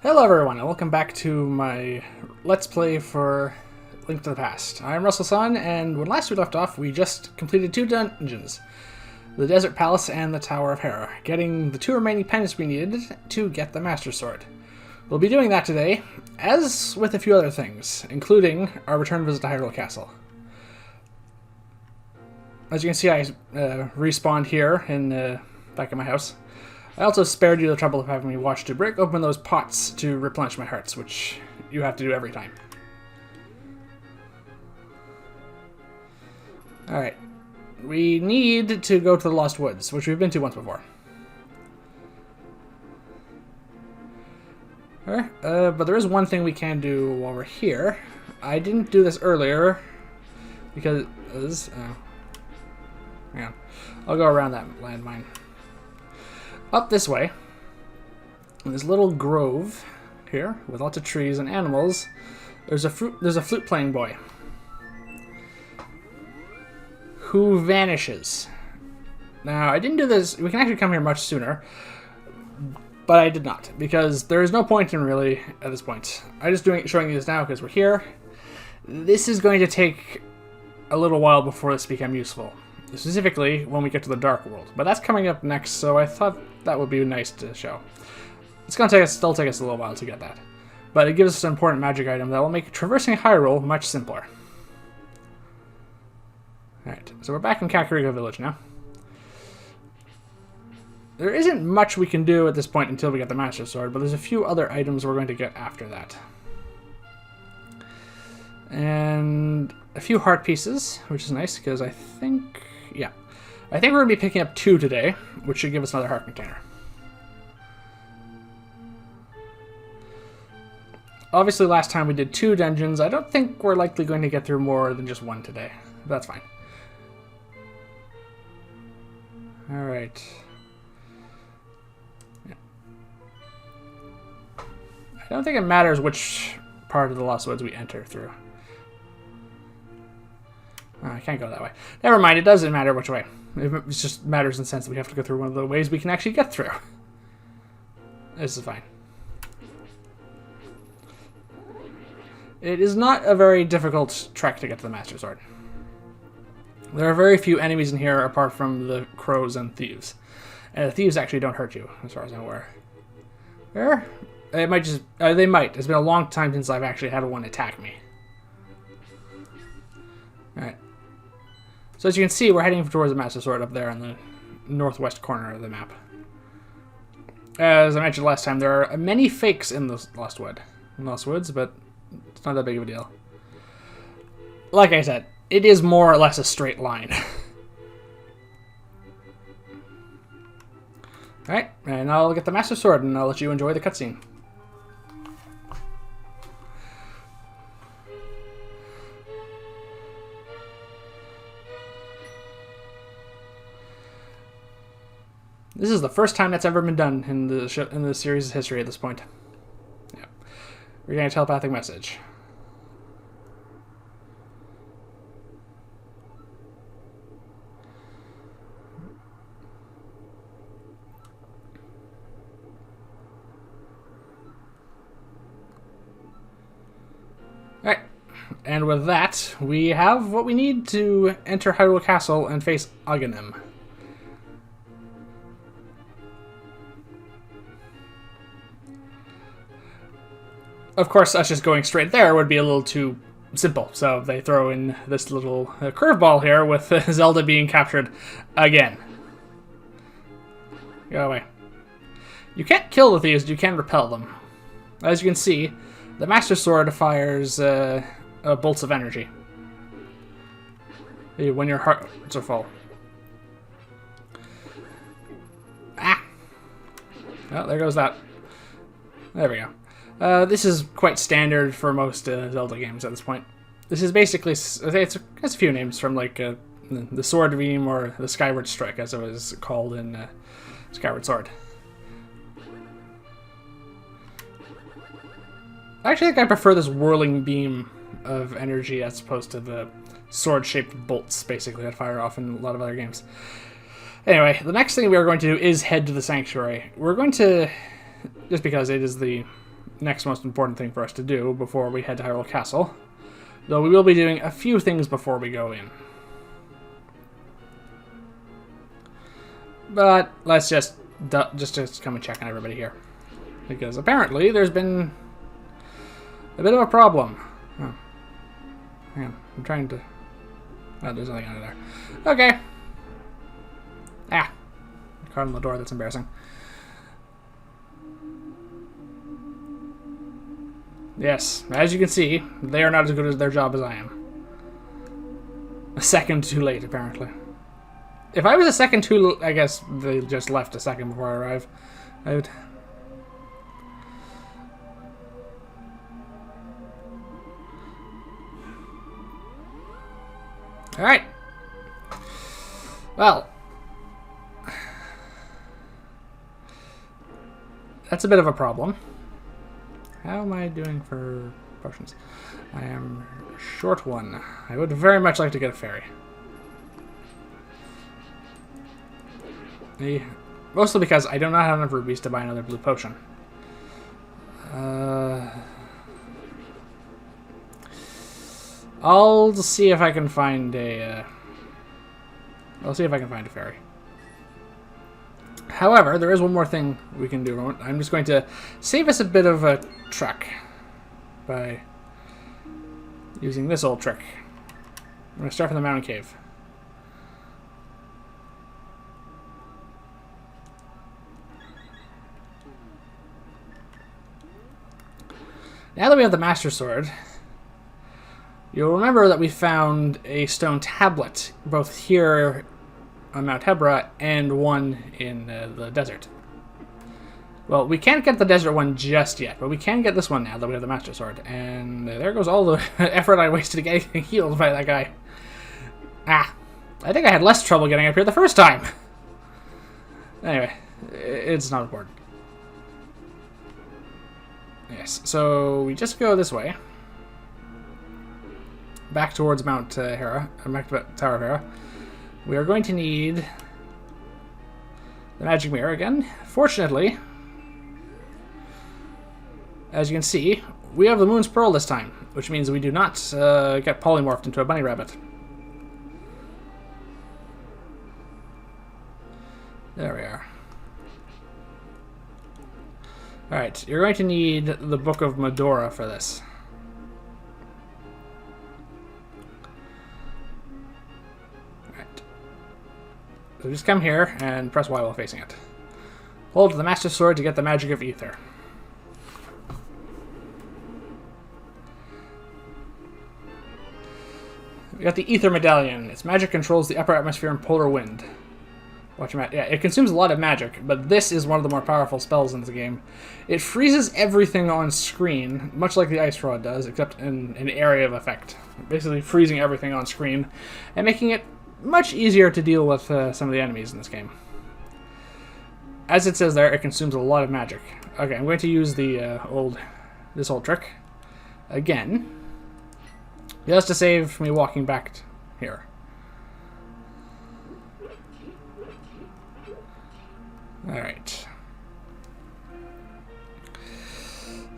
Hello everyone, and welcome back to my Let's Play for Link to the Past. I'm S.A.N, and when last we left off, we just completed two dungeons. The Desert Palace and the Tower of Hera, getting the two remaining pendants we needed to get the Master Sword. We'll be doing that today, as with a few other things, including our return visit to Hyrule Castle. As you can see, I respawned here in back at my house. I also spared you the trouble of having me watch to break open those pots to replenish my hearts, which you have to do every time. Alright. We need to go to the Lost Woods, which we've been to once before. Alright, but there is one thing we can do while we're here. I didn't do this earlier, because... hang on. I'll go around that landmine. Up this way, in this little grove here, with lots of trees and animals, there's a flute playing boy who vanishes. Now, I didn't do this. We can actually come here much sooner, but I did not, because there is no point in really at this point. I'm just showing you this now because we're here. This is going to take a little while before this becomes useful. Specifically when we get to the Dark World. But that's coming up next, so I thought that would be nice to show. It's going to still take us a little while to get that. But it gives us an important magic item that will make traversing Hyrule much simpler. Alright, so we're back in Kakariko Village now. There isn't much we can do at this point until we get the Master Sword, but there's a few other items we're going to get after that. And a few heart pieces, which is nice, because I think we're going to be picking up 2 today, which should give us another heart container. Obviously, last time we did 2 dungeons. I don't think we're likely going to get through more than just 1 today. That's fine. Alright. Yeah. I don't think it matters which part of the Lost Woods we enter through. Oh, I can't go that way. Never mind, it doesn't matter which way. It just matters in the sense that we have to go through one of the ways we can actually get through. This is fine. It is not a very difficult trek to get to the Master Sword. There are very few enemies in here apart from the crows and thieves. And the thieves actually don't hurt you, as far as I'm aware. There? It might just... they might. It's been a long time since I've actually had one attack me. Alright. So as you can see, we're heading towards the Master Sword up there in the northwest corner of the map. As I mentioned last time, there are many fakes in the Lost Woods, but it's not that big of a deal. Like I said, it is more or less a straight line. Alright, and I'll get the Master Sword and I'll let you enjoy the cutscene. This is the first time that's ever been done in the series' history at this point. Yeah. We're getting a telepathic message. Alright. And with that, we have what we need to enter Hyrule Castle and face Agahnim. Of course, us just going straight there would be a little too simple, so they throw in this little curveball here with Zelda being captured again. Go away. You can't kill the thieves, you can repel them. As you can see, the Master Sword fires bolts of energy when your hearts are full. Ah! Well, there goes that. There we go. This is quite standard for most Zelda games at this point. This is basically, it's a few names from like the Sword Beam or the Skyward Strike, as it was called in Skyward Sword. I actually think I prefer this whirling beam of energy as opposed to the sword-shaped bolts, basically, that fire off in a lot of other games. Anyway, the next thing we are going to do is head to the Sanctuary. We're going to, just because it is the next most important thing for us to do before we head to Hyrule Castle. Though we will be doing a few things before we go in. But let's just come and check on everybody here. Because apparently there's been a bit of a problem. Oh. Hang on, I'm trying to... Oh, there's nothing under there. Okay. Ah. Card on the door, that's embarrassing. Yes, as you can see, they are not as good at their job as I am. A second too late, apparently. If I was a second too... I guess they just left a second before I arrived. I would... Alright. Well. That's a bit of a problem. How am I doing for potions? I am short one. I would very much like to get a fairy. Mostly because I do not have enough rubies to buy another blue potion. I'll see if I can find a... I'll see if I can find a fairy. However, there is one more thing we can do. I'm just going to save us a bit of a trek by using this old trick. I'm going to start from the mountain cave. Now that we have the Master Sword, you'll remember that we found a stone tablet, both here on Mount Hebra and one in the desert. Well, we can't get the desert one just yet, but we can get this one now that we have the Master Sword. And there goes all the effort I wasted getting healed by that guy. Ah, I think I had less trouble getting up here the first time. Anyway, it's not important. Yes, so we just go this way. Back towards Mount Hera, back to Tower of Hera. We are going to need the magic mirror again. Fortunately, as you can see, we have the Moon's Pearl this time, which means we do not get polymorphed into a bunny rabbit. There we are. Alright, you're going to need the Book of Medora for this. Alright. So just come here and press Y while facing it. Hold the Master Sword to get the Magic of Ether. We got the Ether Medallion. Its magic controls the upper atmosphere and polar wind. Watch your yeah, it consumes a lot of magic, but this is one of the more powerful spells in the game. It freezes everything on screen, much like the Ice Rod does, except in an area of effect. Basically freezing everything on screen, and making it much easier to deal with some of the enemies in this game. As it says there, it consumes a lot of magic. Okay, I'm going to use the this old trick again, just to save me walking back here. Alright.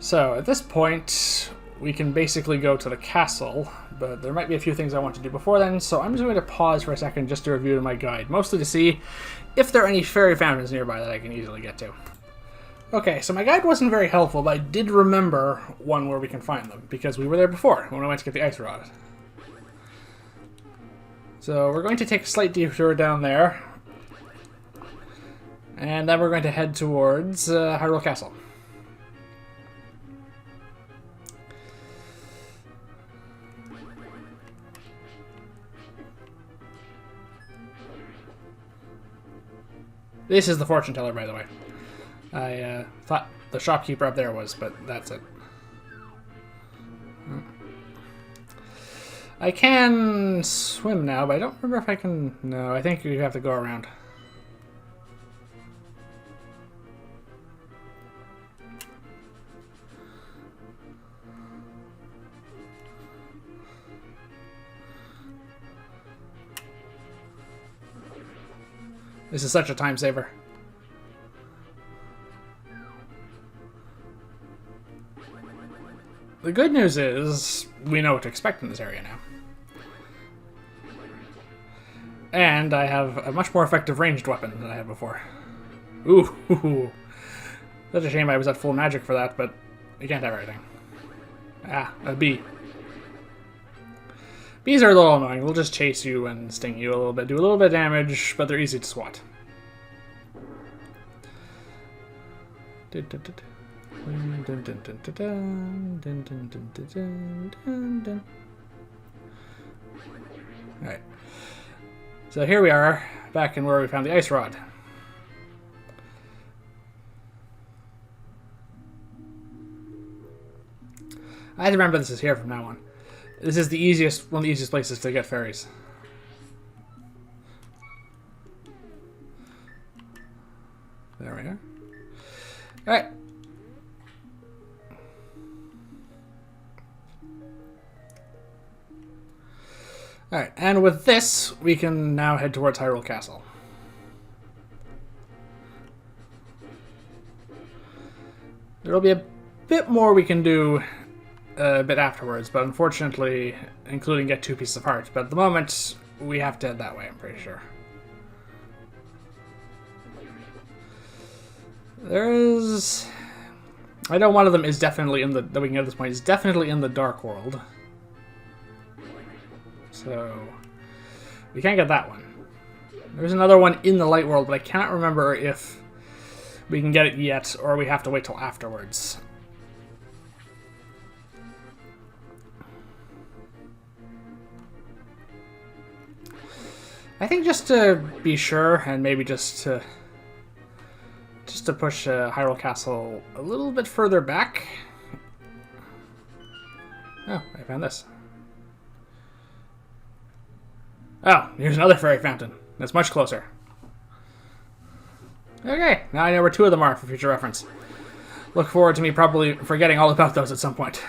So, at this point, we can basically go to the castle, but there might be a few things I want to do before then, so I'm just going to pause for a second just to review my guide, mostly to see if there are any fairy fountains nearby that I can easily get to. Okay, so my guide wasn't very helpful, but I did remember one where we can find them, because we were there before, when I went to get the Ice Rod. So, we're going to take a slight detour down there, and then we're going to head towards Hyrule Castle. This is the fortune teller, by the way. I thought the shopkeeper up there was, but that's it. I can swim now, but I don't remember if I can... No, I think you have to go around. This is such a time saver. the good news is we know what to expect in this area now. And I have a much more effective ranged weapon than I had before. Ooh. Such a shame I was at full magic for that, but you can't have everything. Ah, a bee. Bees are a little annoying. They'll just chase you and sting you a little bit, do a little bit of damage, but they're easy to swat. Alright. So here we are, back in where we found the ice rod. I have to remember this is here from now on. This is the easiest, one of the easiest places to get fairies. There we are. Alright. Alright, and with this, we can now head towards Hyrule Castle. There'll be a bit more we can do a bit afterwards, but unfortunately, including get 2 pieces of heart. But at the moment, we have to head that way, I'm pretty sure. There is... I know one of them is definitely in the... that we can get at this point is definitely in the Dark World. So... we can't get that one. There's another one in the Light World, but I can't remember if we can get it yet, or we have to wait till afterwards. I think just to be sure, and maybe just to push Hyrule Castle a little bit further back. Oh, I found this. Oh, here's another fairy fountain. That's much closer. Okay, now I know where 2 of them are for future reference. Look forward to me probably forgetting all about those at some point.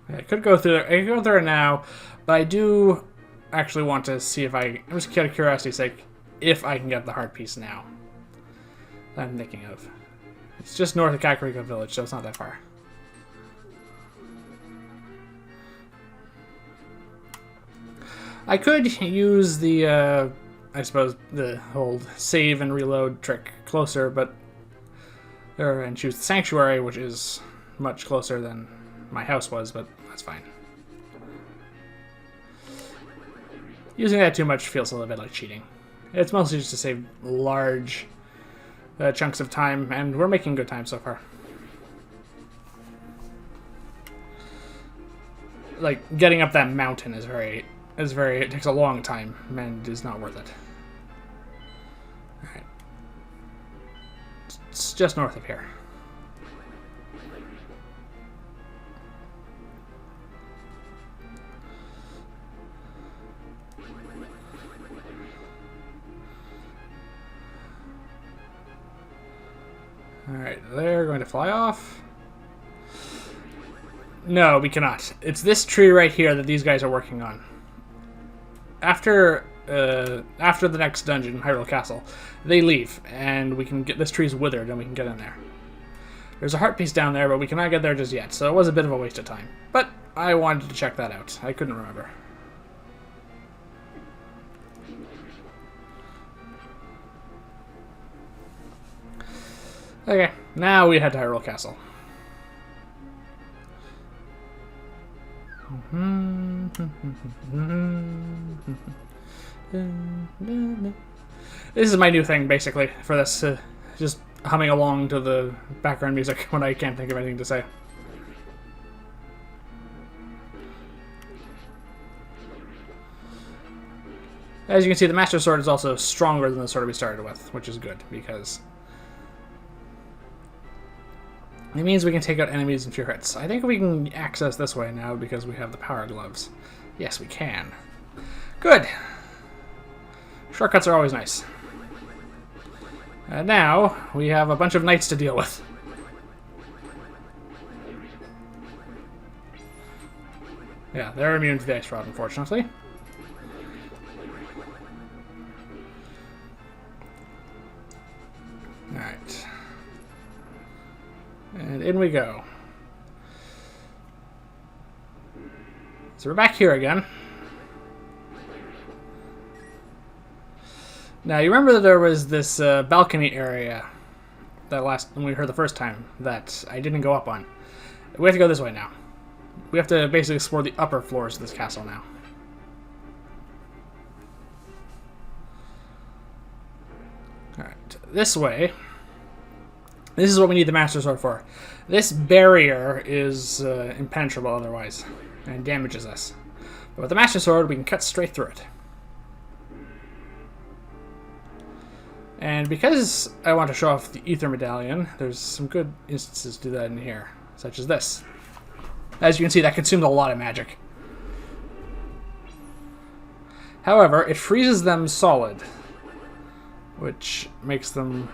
I could go through there. I could go there now, but I do actually want to see if I'm just out of curiosity's sake, if I can get the heart piece now. That I'm thinking of. It's just north of Kakariko Village, so it's not that far. I could use the, I suppose, the old save and reload trick closer, but and choose the Sanctuary, which is much closer than my house was, but that's fine. Using that too much feels a little bit like cheating. It's mostly just to save large chunks of time, and we're making good time so far. Like, getting up that mountain is very, it takes a long time, and is not worth it. Alright. It's just north of here. Alright, they're going to fly off. No, we cannot. It's this tree right here that these guys are working on. After the next dungeon, Hyrule Castle, they leave, and we can get... this tree's withered, and we can get in there. There's a heart piece down there, but we cannot get there just yet, so it was a bit of a waste of time. But I wanted to check that out. I couldn't remember. Okay, now we head to Hyrule Castle. This is my new thing, basically, for this. Just humming along to the background music when I can't think of anything to say. As you can see, the Master Sword is also stronger than the sword we started with, which is good, because it means we can take out enemies in few hits. I think we can access this way now because we have the power gloves. Yes, we can. Good. Shortcuts are always nice. And now we have a bunch of knights to deal with. Yeah, they're immune to the ice rod, unfortunately. in we go. So we're back here again. Now, you remember that there was this balcony area that when we heard the first time that I didn't go up on. We have to go this way now. We have to basically explore the upper floors of this castle now. Alright, this way. This is what we need the Master Sword for. This barrier is impenetrable otherwise, and damages us. But with the Master Sword, we can cut straight through it. And because I want to show off the Ether Medallion, there's some good instances to do that in here, such as this. As you can see, that consumed a lot of magic. However, it freezes them solid, which makes them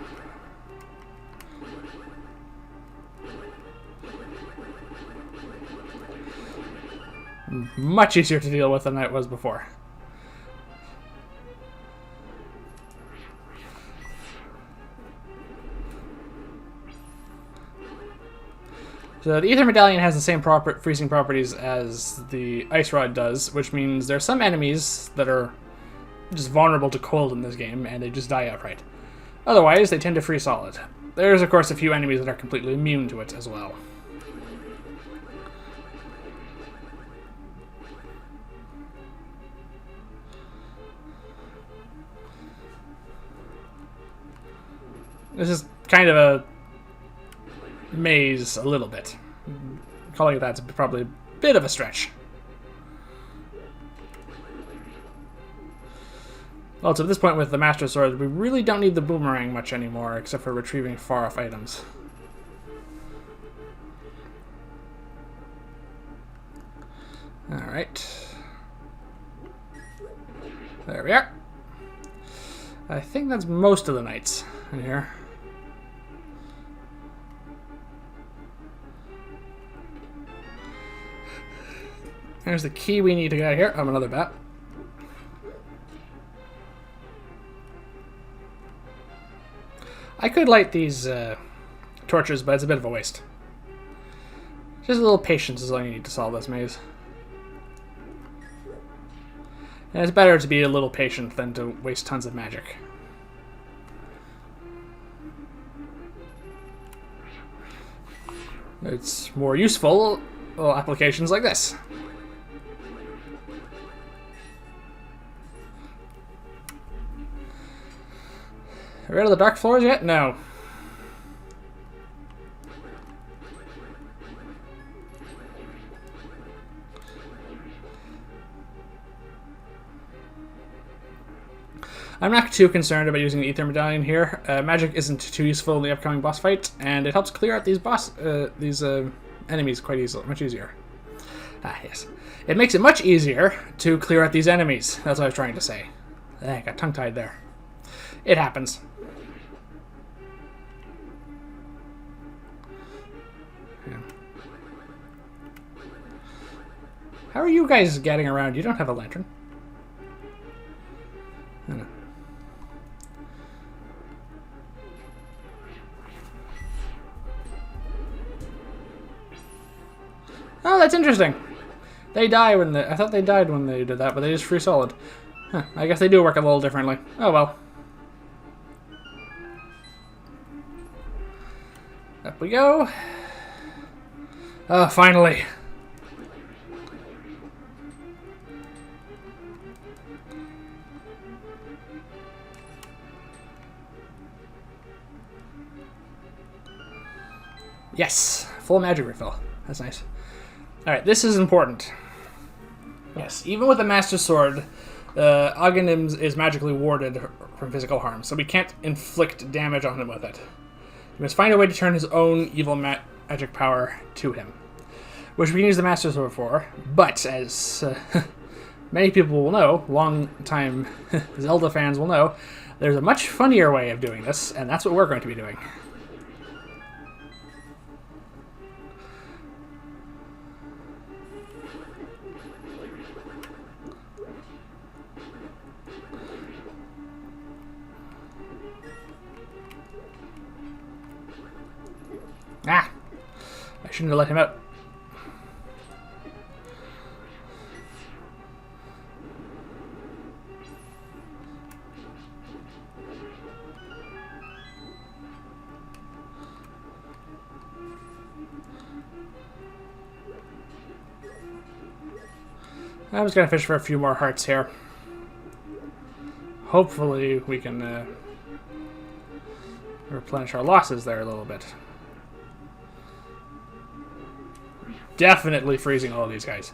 much easier to deal with than it was before. So the Ether Medallion has the same freezing properties as the Ice Rod does, which means there are some enemies that are just vulnerable to cold in this game, and they just die outright. Otherwise, they tend to freeze solid. There's, of course, a few enemies that are completely immune to it as well. This is kind of a maze a little bit. Calling it that's probably a bit of a stretch. Also, at this point with the Master Sword, we really don't need the boomerang much anymore, except for retrieving far-off items. Alright. There we are. I think that's most of the knights in here. There's the key we need to get out of here. Oh, another bat. I could light these torches, but it's a bit of a waste. Just a little patience is all you need to solve this maze. And it's better to be a little patient than to waste tons of magic. It's more useful little applications like this. Rid of the dark floors yet? No. I'm not too concerned about using the Ether Medallion here. Magic isn't too useful in the upcoming boss fight, and it helps clear out these enemies quite easily, much easier. Ah, yes. It makes it much easier to clear out these enemies. That's what I was trying to say. I got tongue-tied there. It happens. Yeah. How are you guys getting around? You don't have a lantern. I don't know. Oh, that's interesting. They die when I thought they died when they did that, but they just freeze solid. Huh, I guess they do work a little differently. Oh well. Up we go. Oh, finally. Yes, full magic refill. That's nice. Alright, this is important. Yes, even with the Master Sword, Agahnim is magically warded from physical harm, so we can't inflict damage on him with it. We must find a way to turn his own evil magic power to him, which we can use the Master Sword for, but as many people will know, long-time Zelda fans will know, there's a much funnier way of doing this, and that's what we're going to be doing. Ah! Shouldn't have let him out. I'm just gonna fish for a few more hearts here. Hopefully we can replenish our losses there a little bit. Definitely freezing all of these guys.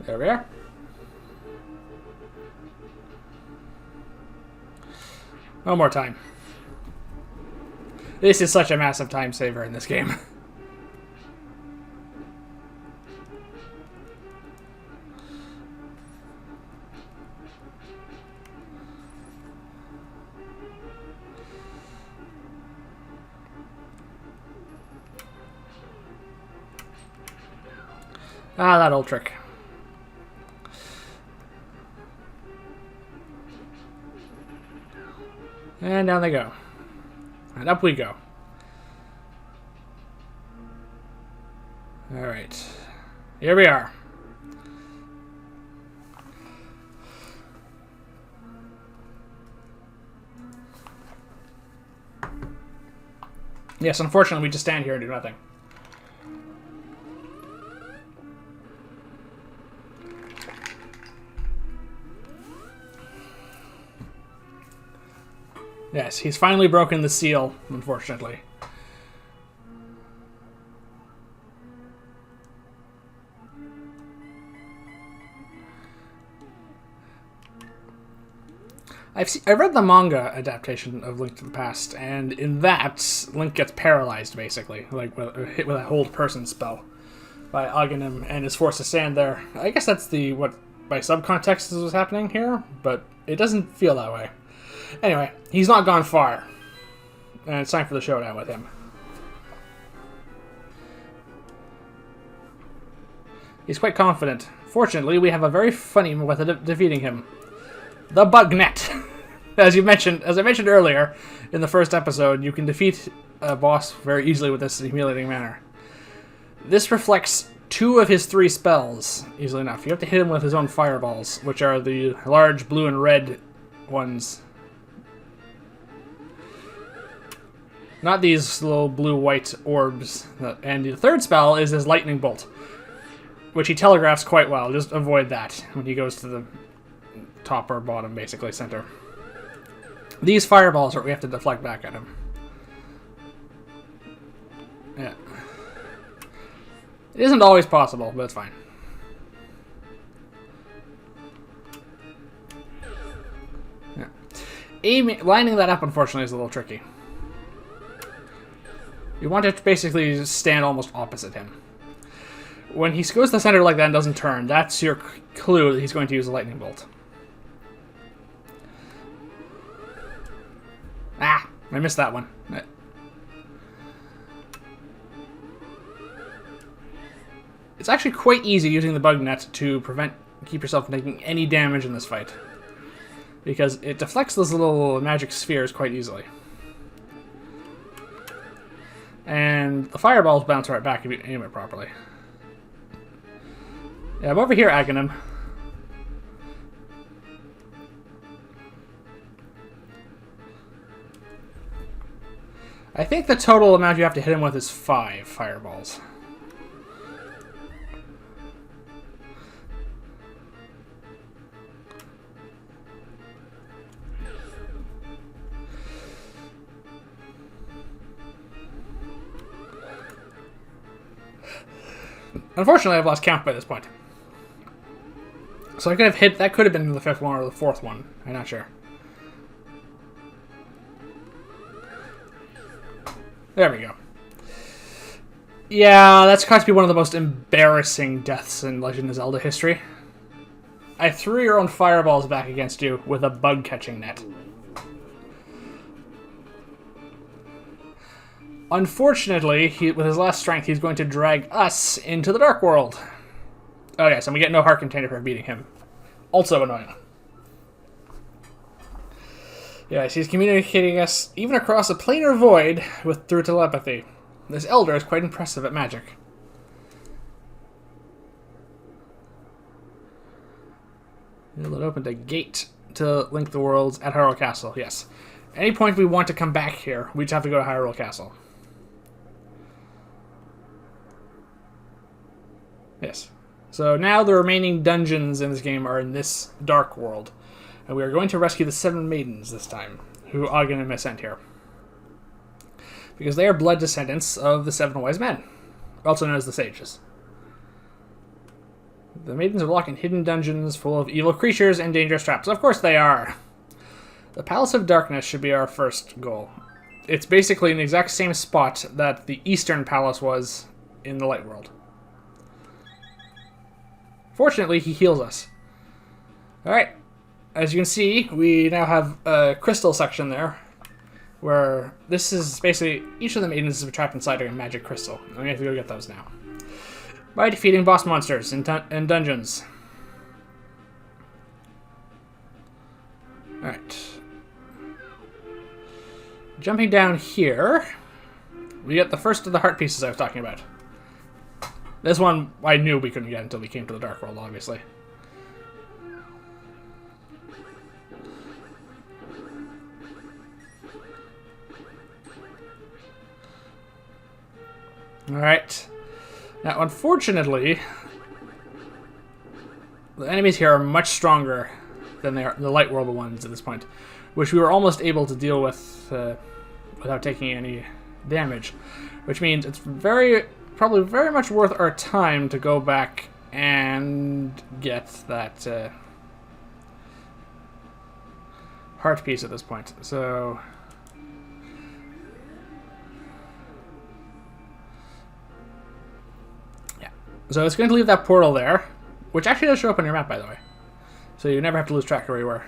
There we are. One more time. This is such a massive time saver in this game. Ah, that old trick. And down they go. And up we go. Alright. Here we are. Yes, unfortunately we just stand here and do nothing. Yes, he's finally broken the seal, unfortunately. I read the manga adaptation of Link to the Past, and in that, Link gets paralyzed, basically, like hit with a hold person spell by Agahnim, and is forced to stand there. I guess that's what by subcontext is what's happening here, but it doesn't feel that way. Anyway, he's not gone far, and it's time for the showdown with him. He's quite confident. Fortunately, we have a very funny method of defeating him. The bug net. As I mentioned earlier in the first episode, you can defeat a boss very easily with this humiliating manner. This reflects 2 of his 3 spells, easily enough. You have to hit him with his own fireballs, which are the large blue and red ones. Not these little blue-white orbs. And the 3rd spell is his lightning bolt, which he telegraphs quite well. Just avoid that when he goes to the top or bottom, basically, center. These fireballs are what we have to deflect back at him. Yeah. It isn't always possible, but it's fine. Yeah. Lining that up, unfortunately, is a little tricky. You want to basically stand almost opposite him. When he goes to the center like that and doesn't turn, that's your clue that he's going to use a lightning bolt. Ah! I missed that one. It's actually quite easy using the bug net to keep yourself from taking any damage in this fight, because it deflects those little magic spheres quite easily. And the fireballs bounce right back if you aim it properly. Yeah, I'm over here, Agahnim. I think the total amount you have to hit him with is 5 fireballs. Unfortunately, I've lost count by this point. So I could have hit... That could have been the 5th one or the 4th one. I'm not sure. There we go. Yeah, that's got to be one of the most embarrassing deaths in Legend of Zelda history. I threw your own fireballs back against you with a bug-catching net. Unfortunately, with his last strength, he's going to drag us into the Dark World. Oh yes, and we get no heart container for beating him. Also annoying. Yes, he's communicating us even across a planar void through telepathy. This elder is quite impressive at magic. It opened a gate to link the worlds at Hyrule Castle, yes. Any point we want to come back here, we just have to go to Hyrule Castle. Yes. So now the remaining dungeons in this game are in this dark world. And we are going to rescue the 7 maidens this time, who Agahnim has sent here. Because they are blood descendants of the 7 wise men, also known as the sages. The maidens are locked in hidden dungeons full of evil creatures and dangerous traps. Of course they are. The Palace of Darkness should be our first goal. It's basically in the exact same spot that the Eastern Palace was in the Light World. Fortunately, he heals us. Alright. As you can see, we now have a crystal section there, where this is basically, each of the maidens is trapped inside a magic crystal. And we have to go get those now. By defeating boss monsters in dungeons. Alright. Jumping down here, we get the first of the heart pieces I was talking about. This one I knew we couldn't get until we came to the Dark World, obviously. Alright. Now, unfortunately, the enemies here are much stronger than the Light World ones at this point, which we were almost able to deal with without taking any damage. Which means it's probably very much worth our time to go back and get that heart piece at this point. So yeah, so it's going to leave that portal there, which actually does show up on your map, by the way, so you never have to lose track of where you were.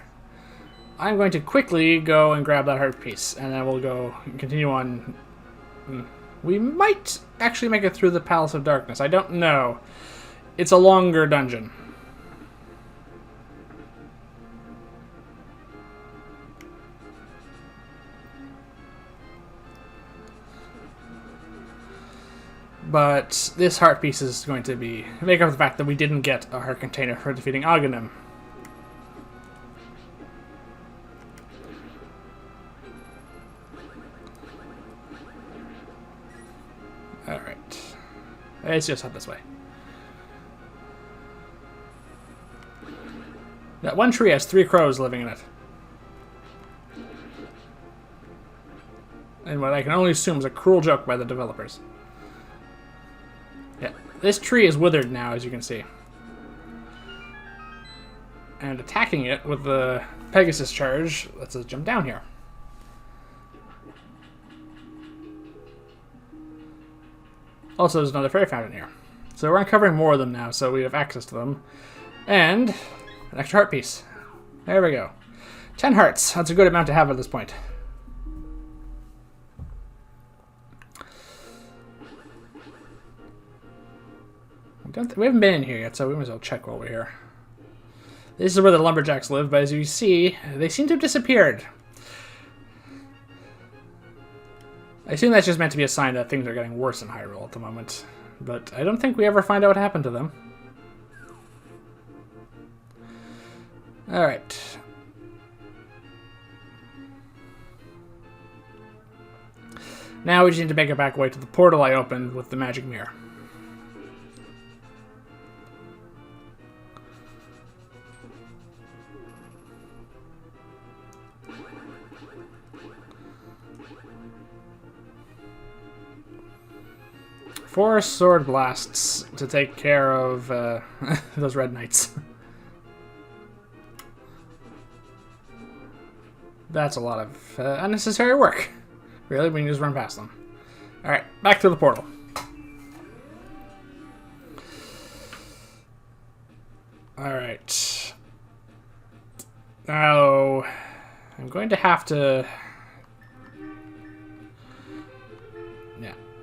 I'm going to quickly go and grab that heart piece, and then we'll go and continue on. We might actually make it through the Palace of Darkness. I don't know. It's a longer dungeon. But this heart piece is going to make up for the fact that we didn't get a heart container for defeating Agahnim. Alright. It's just up this way. That one tree has 3 crows living in it. And what I can only assume is a cruel joke by the developers. Yeah, this tree is withered now, as you can see. And attacking it with the Pegasus charge lets us jump down here. Also, there's another fairy fountain here. So we're uncovering more of them now, so we have access to them. And an extra heart piece. There we go. 10 hearts. That's a good amount to have at this point. We haven't been in here yet, so we might as well check while we're here. This is where the lumberjacks live, but as you see, they seem to have disappeared. I assume that's just meant to be a sign that things are getting worse in Hyrule at the moment. But I don't think we ever find out what happened to them. Alright. Now we just need to make it back way to the portal I opened with the magic mirror. Four sword blasts to take care of those red knights. That's a lot of unnecessary work. Really, we can just run past them. Alright, back to the portal. Alright. Now, I'm going to have to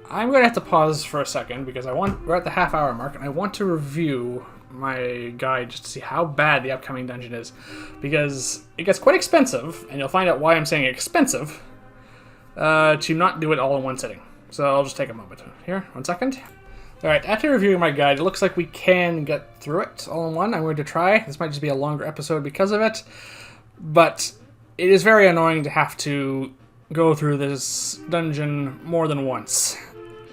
I'm going to have to pause for a second because we're at the half-hour mark, and I want to review my guide just to see how bad the upcoming dungeon is, because it gets quite expensive, and you'll find out why I'm saying expensive, to not do it all in one sitting. So I'll just take a moment here. 1 second. Alright, after reviewing my guide, it looks like we can get through it all in one. I'm going to try. This might just be a longer episode because of it, but it is very annoying to have to go through this dungeon more than once.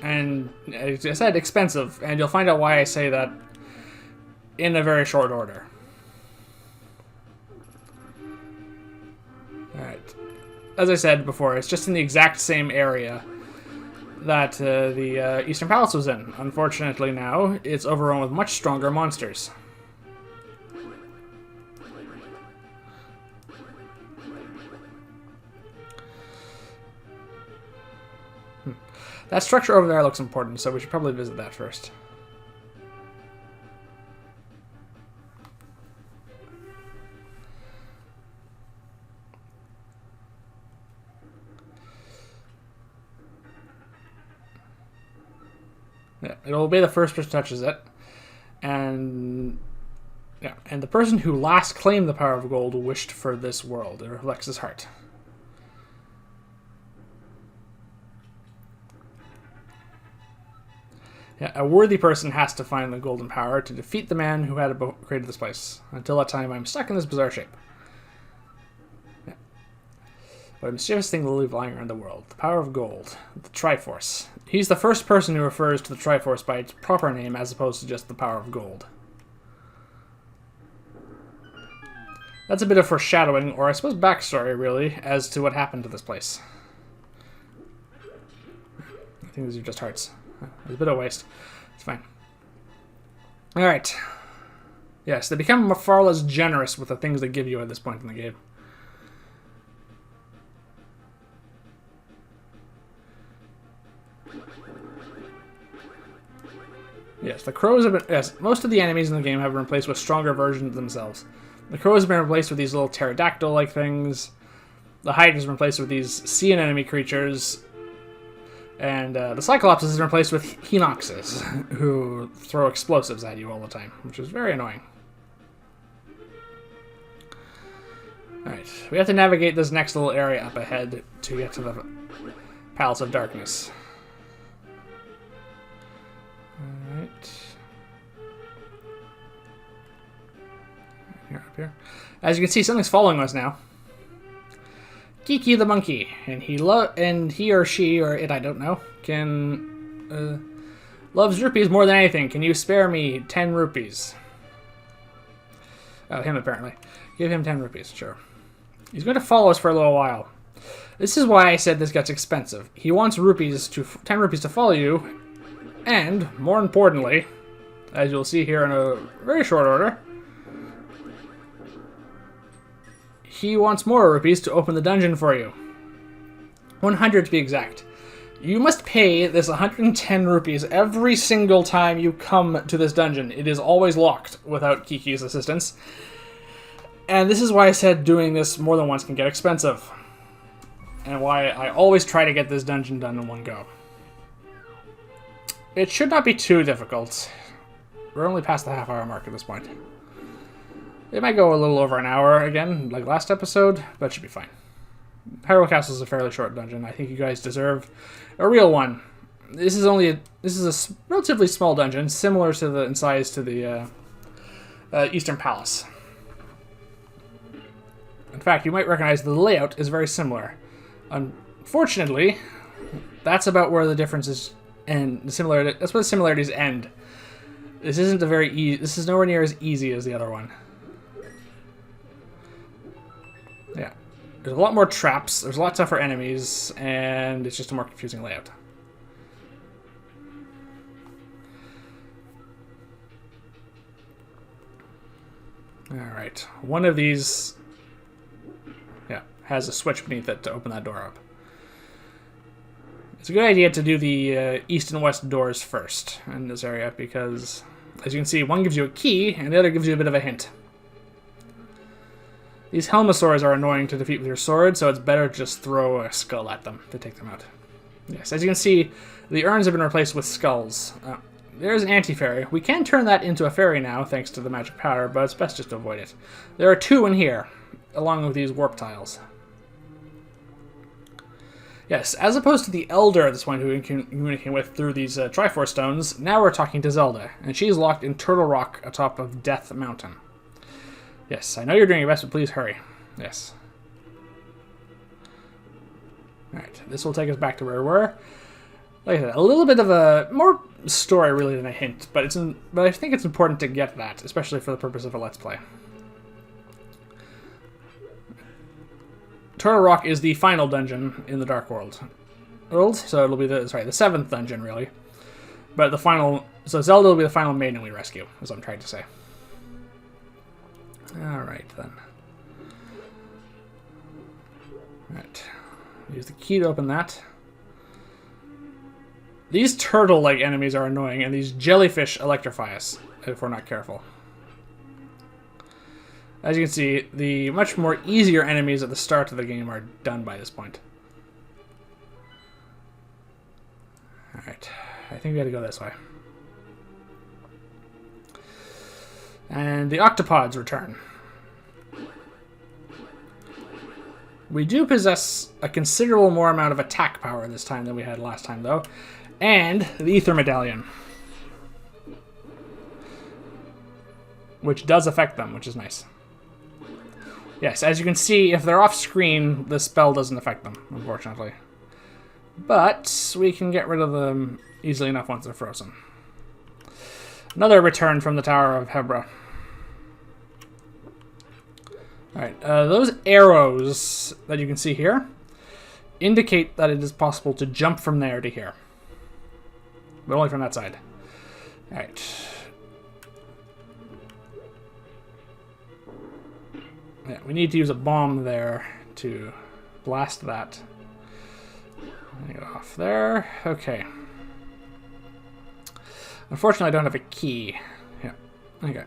And as I said, expensive, and you'll find out why I say that in a very short order. Alright. As I said before, it's just in the exact same area that the Eastern Palace was in. Unfortunately now, it's overrun with much stronger monsters. That structure over there looks important, so we should probably visit that first. Yeah, it'll be the first person who touches it. And yeah, and the person who last claimed the power of gold wished for this world. It reflects his heart. Yeah, a worthy person has to find the golden power to defeat the man who had created this place. Until that time, I'm stuck in this bizarre shape. Yeah. What a mischievous thing will leave lying around the world. The power of gold. The Triforce. He's the first person who refers to the Triforce by its proper name as opposed to just the power of gold. That's a bit of foreshadowing, or I suppose backstory, really, as to what happened to this place. I think these are just hearts. It's a bit of waste. It's fine. Alright. Yes, they become far less generous with the things they give you at this point in the game. Yes, the crows have been... Yes, most of the enemies in the game have been replaced with stronger versions of themselves. The crows have been replaced with these little pterodactyl-like things. The hydras have been replaced with these sea anemone creatures. And the Cyclopses has been replaced with Hinoxes, who throw explosives at you all the time, which is very annoying. Alright, we have to navigate this next little area up ahead to get to the Palace of Darkness. Alright. Here, up here. As you can see, something's following us now. Kiki the monkey, and he or she or it, I don't know, can loves rupees more than anything. Can you spare me 10 rupees? Oh, him apparently. Give him 10 rupees, sure. He's going to follow us for a little while. This is why I said this gets expensive. He wants 10 rupees to follow you, and more importantly, as you'll see here in a very short order, he wants more rupees to open the dungeon for you. 100 to be exact. You must pay this 110 rupees every single time you come to this dungeon. It is always locked without Kiki's assistance. And this is why I said doing this more than once can get expensive. And why I always try to get this dungeon done in one go. It should not be too difficult. We're only past the half-hour mark at this point. It might go a little over an hour again, like last episode, but it should be fine. Hyrule Castle is a fairly short dungeon. I think you guys deserve a real one. This is a relatively small dungeon, similar to in size to the Eastern Palace. In fact, you might recognize the layout is very similar. Unfortunately, that's about where the differences and that's where the similarities end. This isn't this is nowhere near as easy as the other one. Yeah. There's a lot more traps, there's a lot tougher enemies, and it's just a more confusing layout. Alright. One of these has a switch beneath it to open that door up. It's a good idea to do the east and west doors first in this area because, as you can see, one gives you a key and the other gives you a bit of a hint. These Helmosaurs are annoying to defeat with your sword, so it's better to just throw a skull at them to take them out. Yes, as you can see, the urns have been replaced with skulls. There's an anti-fairy. We can turn that into a fairy now, thanks to the magic powder, but it's best just to avoid it. There are 2 in here, along with these warp tiles. Yes, as opposed to the Elder at this point who we can communicate with through these Triforce Stones, now we're talking to Zelda, and she's locked in Turtle Rock atop of Death Mountain. Yes, I know you're doing your best, but please hurry. Yes. Alright, this will take us back to where we were. Like I said, a little bit of a more story really than a hint, but I think it's important to get that, especially for the purpose of a Let's Play. Turtle Rock is the final dungeon in the Dark World, so it'll be the 7th dungeon really. But the final, so Zelda will be the final maiden we rescue, is what I'm trying to say. All right then. All right, use the key to open that. These turtle-like enemies are annoying, and these jellyfish electrify us if we're not careful. As you can see, the much more easier enemies at the start of the game are done by this point. Alright, I think we gotta go this way. And the octopods return. We do possess a considerable more amount of attack power this time than we had last time, though. And the Ether Medallion, which does affect them, which is nice. Yes, as you can see, if they're off screen, the spell doesn't affect them, unfortunately. But we can get rid of them easily enough once they're frozen. Another return from the Tower of Hebra. Alright, those arrows that you can see here indicate that it is possible to jump from there to here. But only from that side. Alright. Yeah, we need to use a bomb there to blast that. Go off there. Okay. Unfortunately, I don't have a key. Yeah. Okay.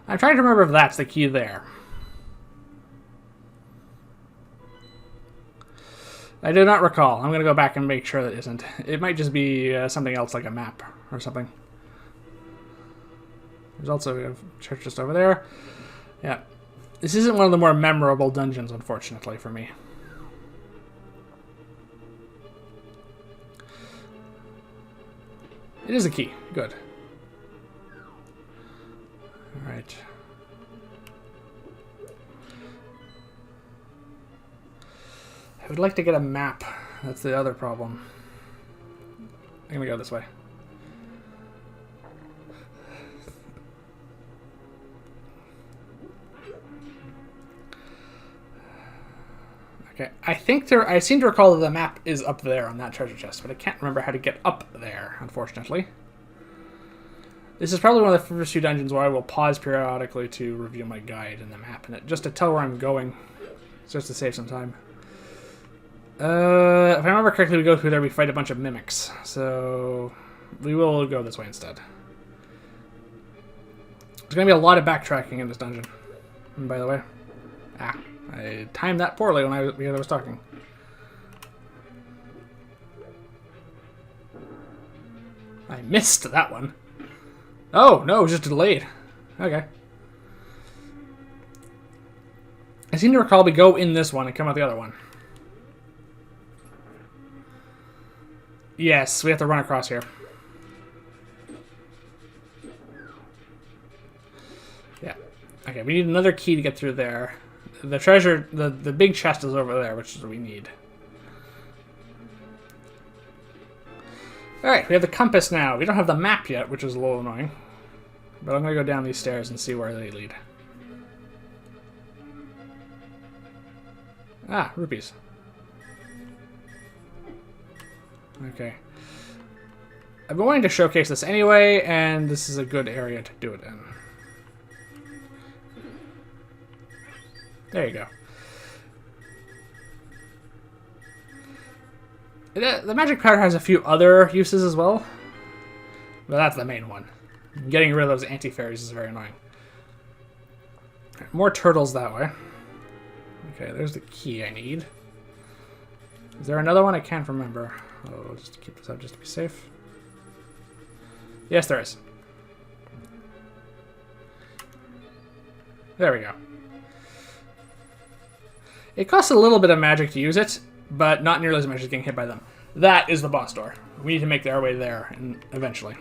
I'm trying to remember if that's the key there. I do not recall. I'm going to go back and make sure that isn't. It might just be something else like a map or something. There's also a church just over there. Yeah. This isn't one of the more memorable dungeons, unfortunately, for me. It is a key. Good. Alright. I would like to get a map. That's the other problem. I'm gonna go this way. Okay, I seem to recall that the map is up there on that treasure chest, but I can't remember how to get up there, unfortunately. This is probably one of the first few dungeons where I will pause periodically to review my guide and the map, and just to tell where I'm going, just to save some time. If I remember correctly, we go through there, we fight a bunch of mimics, so we will go this way instead. There's going to be a lot of backtracking in this dungeon, and by the way. I timed that poorly when I was talking. I missed that one. Oh, no, it was just delayed. Okay. I seem to recall we go in this one and come out the other one. Yes, we have to run across here. Yeah. Okay, we need another key to get through there. The treasure, the big chest is over there, which is what we need. Alright, we have the compass now. We don't have the map yet, which is a little annoying. But I'm going to go down these stairs and see where they lead. Ah, rupees. Okay. I've been wanting to showcase this anyway, and this is a good area to do it in. There you go. The magic powder has a few other uses as well, but that's the main one. Getting rid of those anti-fairies is very annoying. More turtles that way. Okay, there's the key I need. Is there another one? I can't remember. Oh, just to keep this up, just to be safe. Yes, there is. There we go. It costs a little bit of magic to use it, but not nearly as much as getting hit by them. That is the boss door. We need to make our way there and eventually.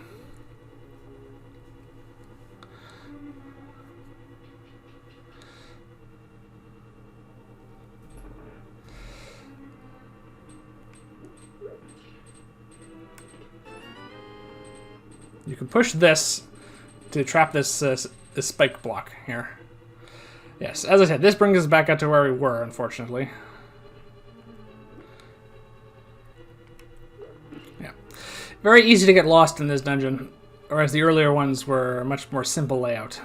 You can push this to trap this, this spike block here. Yes, as I said, this brings us back up to where we were, unfortunately. Yeah. Very easy to get lost in this dungeon, whereas the earlier ones were a much more simple layout.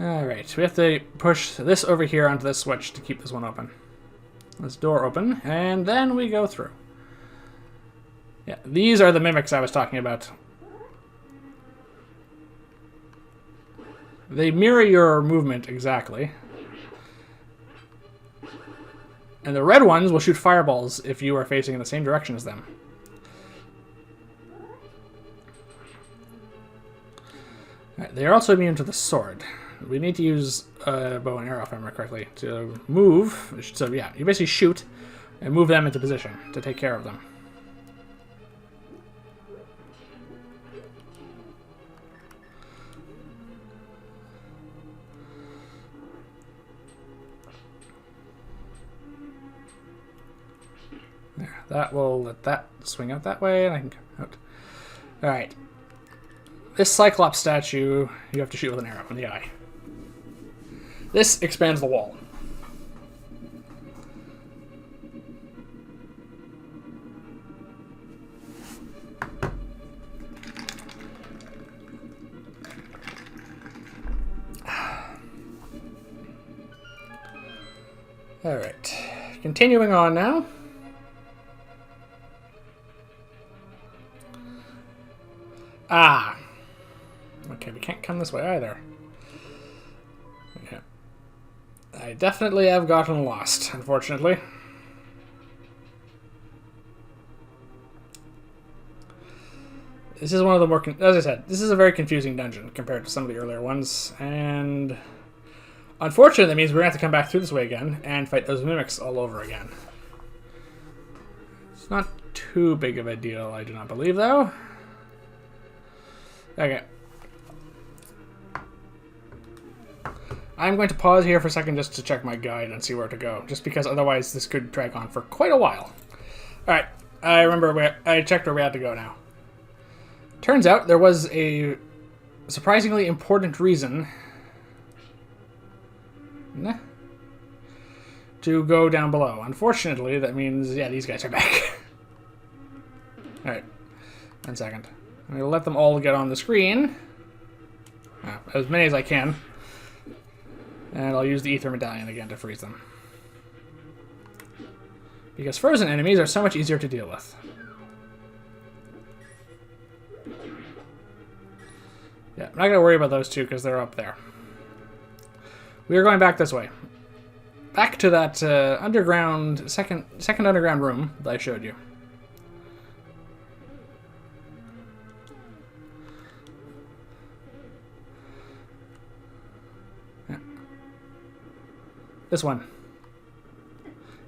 Alright, we have to push this over here onto this switch to keep this one open. This door open, and then we go through. Yeah, these are the mimics I was talking about. They mirror your movement exactly. And the red ones will shoot fireballs if you are facing in the same direction as them. Right, they are also immune to the sword. We need to use a bow and arrow, if I remember correctly, to move. So yeah, you basically shoot and move them into position to take care of them. There, that will let that swing out that way, and I can come out. Alright. This Cyclops statue, you have to shoot with an arrow in the eye. This expands the wall. Alright. Continuing on now. Ah. Okay, we can't come this way either. Yeah. I definitely have gotten lost, unfortunately. This is one of the more, as I said, this is a very confusing dungeon compared to some of the earlier ones, and unfortunately that means we're going to have to come back through this way again and fight those mimics all over again. It's not too big of a deal, I do not believe, though. Okay. I'm going to pause here for a second just to check my guide and see where to go, just because otherwise this could drag on for quite a while. Alright, I remember I checked where we had to go now. Turns out there was a surprisingly important reason to go down below. Unfortunately, that means, yeah, these guys are back. Alright, 1 second. I'm going to let them all get on the screen. As many as I can. And I'll use the Ether Medallion again to freeze them. Because frozen enemies are so much easier to deal with. Yeah, I'm not going to worry about those two because they're up there. We are going back this way. Back to that underground, second underground room that I showed you. This one.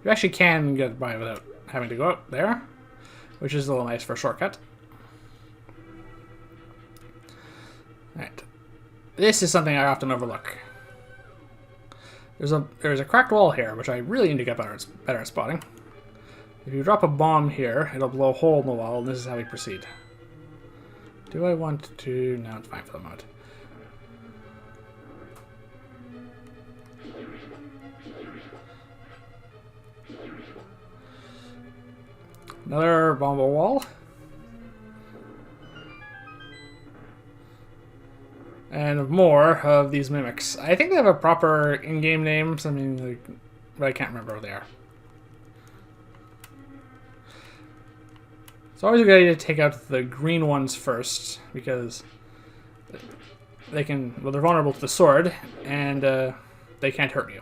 You actually can get by without having to go up there, which is a little nice for a shortcut. Alright. This is something I often overlook. There's a cracked wall here, which I really need to get better at spotting. If you drop a bomb here, it'll blow a hole in the wall, and this is how we proceed. Do I want to... No, it's fine for the moment. Another bomb wall. And more of these mimics. I think they have a proper in-game name, something like, but I can't remember what they are. It's always a good idea to take out the green ones first, because they can, well, they're vulnerable to the sword, and they can't hurt you.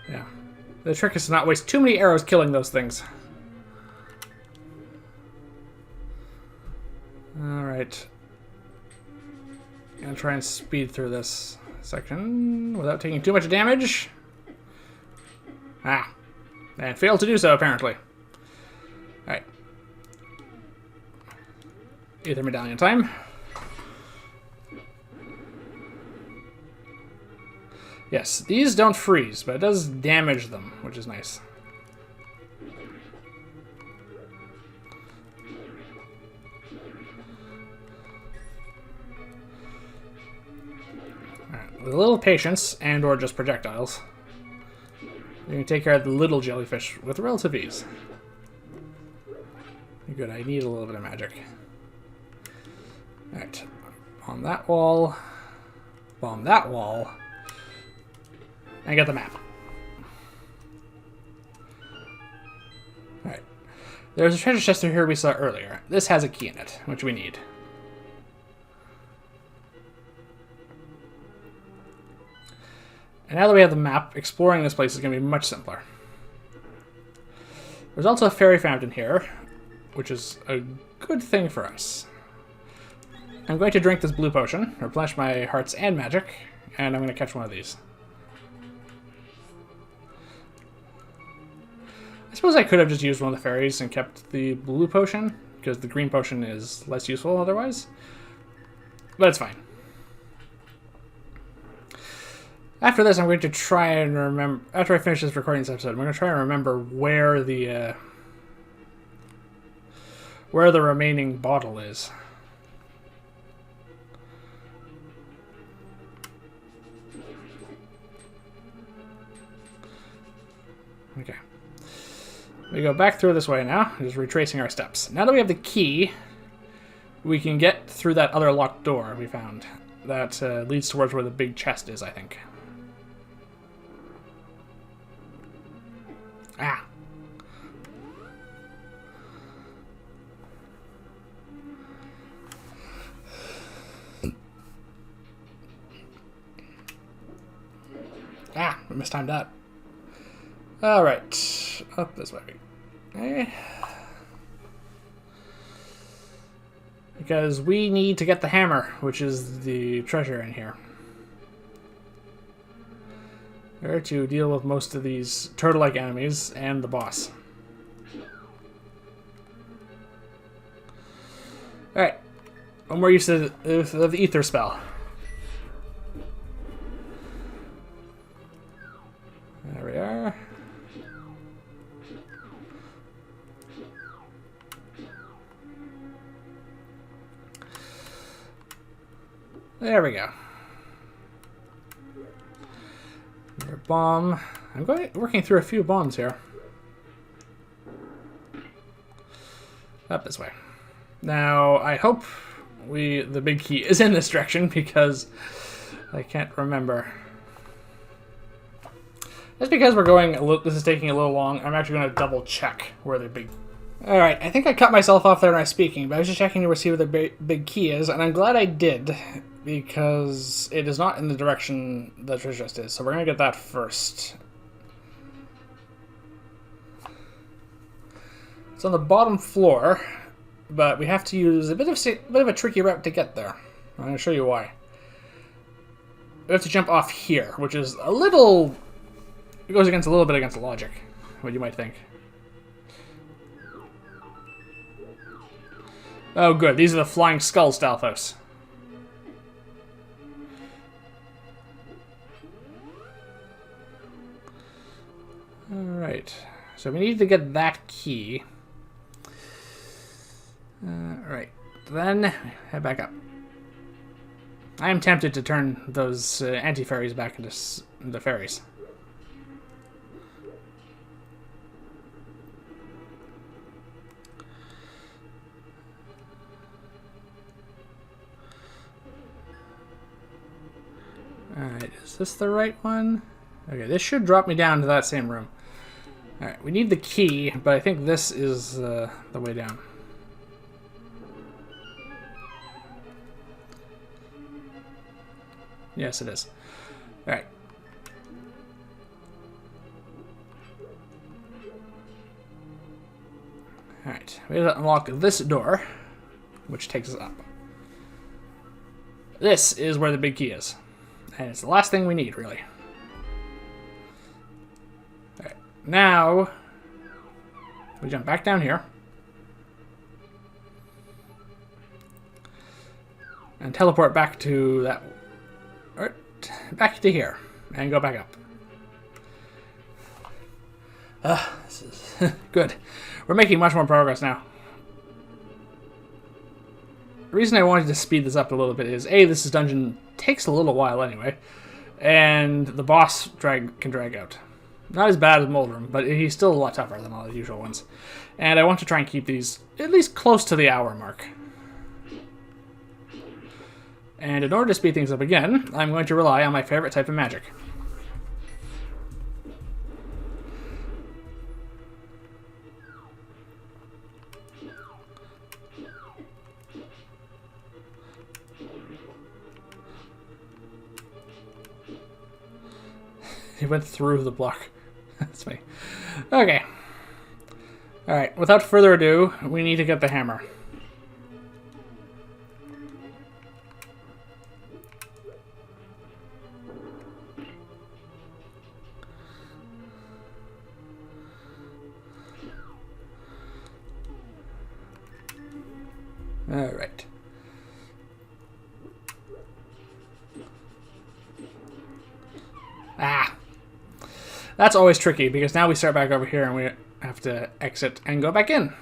Yeah. The trick is to not waste too many arrows killing those things. Alright. Gonna try and speed through this section without taking too much damage. Ah. And failed to do so, apparently. Alright. Ether medallion time. Yes, these don't freeze, but it does damage them, which is nice. Alright, with a little patience, and or just projectiles, you can take care of the little jellyfish with relative ease. Good, I need a little bit of magic. Alright, on that wall, bomb that wall. I got the map. Alright. There's a treasure chest here we saw earlier. This has a key in it, which we need. And now that we have the map, exploring this place is going to be much simpler. There's also a fairy fountain here, which is a good thing for us. I'm going to drink this blue potion, replenish my hearts and magic, and I'm going to catch one of these. I suppose I could have just used one of the fairies and kept the blue potion, because the green potion is less useful otherwise. But it's fine. After this, I'm going to try and remember... After I finish this recording this episode, I'm going to try and remember where the remaining bottle is. Okay. We go back through this way now, just retracing our steps. Now that we have the key, we can get through that other locked door we found. That leads towards where the big chest is, I think. Ah! Ah! I mistimed that. Alright. Up this way. Okay. Because we need to get the hammer, which is the treasure in here. There to deal with most of these turtle-like enemies and the boss. Alright. One more use of the ether spell. There we are. There we go. Another bomb. I'm working through a few bombs here. Up this way. Now, I hope the big key is in this direction because I can't remember. Just because we're going this is taking a little long, I'm actually going to double check where the big... Alright, I think I cut myself off there when I was speaking, but I was just checking to see where the big key is, and I'm glad I did, because it is not in the direction the treasure chest is, so we're going to get that first. It's on the bottom floor, but we have to use a bit of a tricky route to get there. I'm going to show you why. We have to jump off here, which is a little... It goes against a little bit against the logic, what you might think. Oh, good. These are the flying skull Stalfos. Alright. So we need to get that key. Alright. Then, head back up. I am tempted to turn those anti-fairies back into fairies. Alright, is this the right one? Okay, this should drop me down to that same room. Alright, we need the key, but I think this is the way down. Yes, it is. Alright. Alright, we have to unlock this door, which takes us up. This is where the big key is. And it's the last thing we need, really. Alright, now we jump back down here. And teleport back to that... Or back to here. And go back up. This is good. We're making much more progress now. The reason I wanted to speed this up a little bit is, A, this dungeon takes a little while anyway, and the boss can drag out. Not as bad as Moldrum, but he's still a lot tougher than all the usual ones. And I want to try and keep these at least close to the hour mark. And in order to speed things up again, I'm going to rely on my favorite type of magic. He went through the block. That's me. Okay. Alright, without further ado, we need to get the hammer. Alright. Ah! That's always tricky, because now we start back over here and we have to exit and go back in.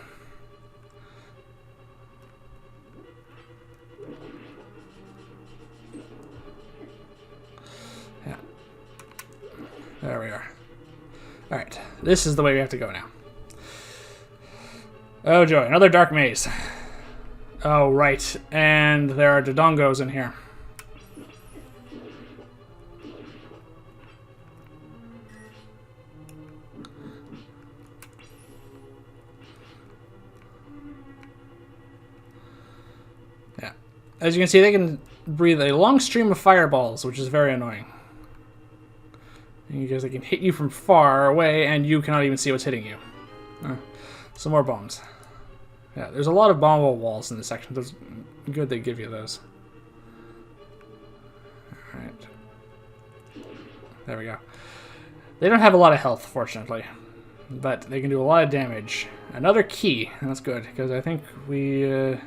Yeah. There we are. Alright, this is the way we have to go now. Oh joy, another dark maze. Oh, right, and there are Dodongos in here. Yeah. As you can see, they can breathe a long stream of fireballs, which is very annoying. Because they can hit you from far away, and you cannot even see what's hitting you. Some more bombs. Yeah, there's a lot of bombable walls in this section. It's good they give you those. Alright. There we go. They don't have a lot of health, fortunately. But they can do a lot of damage. Another key. That's good, because I think we... there's